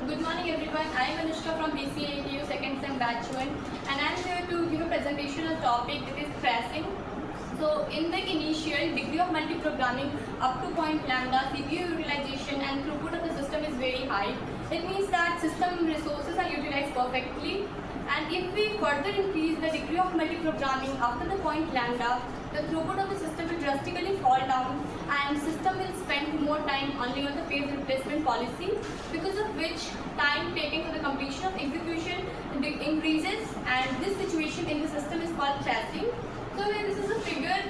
Good morning everyone. I am Anushka from BCATU second sem batch 1 and I am here to give a presentation on topic that is tracing. So in the initial degree of multi-programming up to point lambda, CPU utilization and throughput of the system is very high. It means that system resources are utilized perfectly, and if we further increase the degree of multi-programming after the point lambda, the throughput of the system will drastically fall down and system will spend more time only on the phase replacement policy, because of which time taken for the completion of execution increases, and this situation in the system is called tracing. So here this is a figure.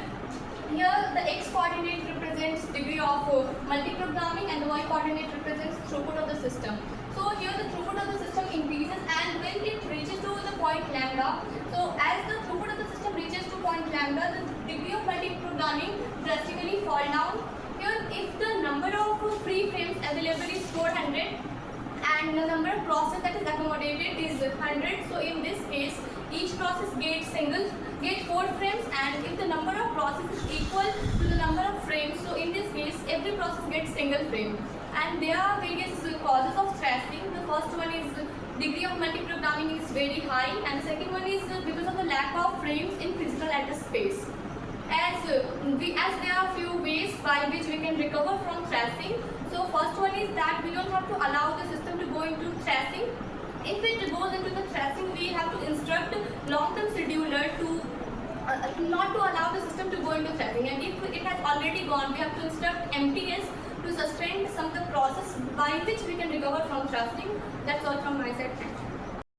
Here the x coordinate represents degree of multi-programming and the y coordinate represents throughput of the system. So here the throughput of the system increases, and when it reaches to the point lambda, so as the throughput of the system reaches to point lambda, the degree of multi-programming drastically fall down. Here if the number of free frames available is 400 and the number of process that is accommodated is 100, so in this case each process gets 4 frames, and if the number of process is equal to the number of frames, so in this case every process gets single frame. And there are various causes of tracing. The first one is degree of multi-programming is very high, and the second one is because of the lack of frames in physical address space. As there are few ways by which we can recover from tracing. So first one is that we don't have to allow the system to go into tracing. If it goes into the tracing, we have to instruct long-term scheduler to not to allow the system to go into tracing, and if it has already gone, we have to instruct MTS to suspend some of the process by which we can recover from tracing. That's all from my side. Thank you.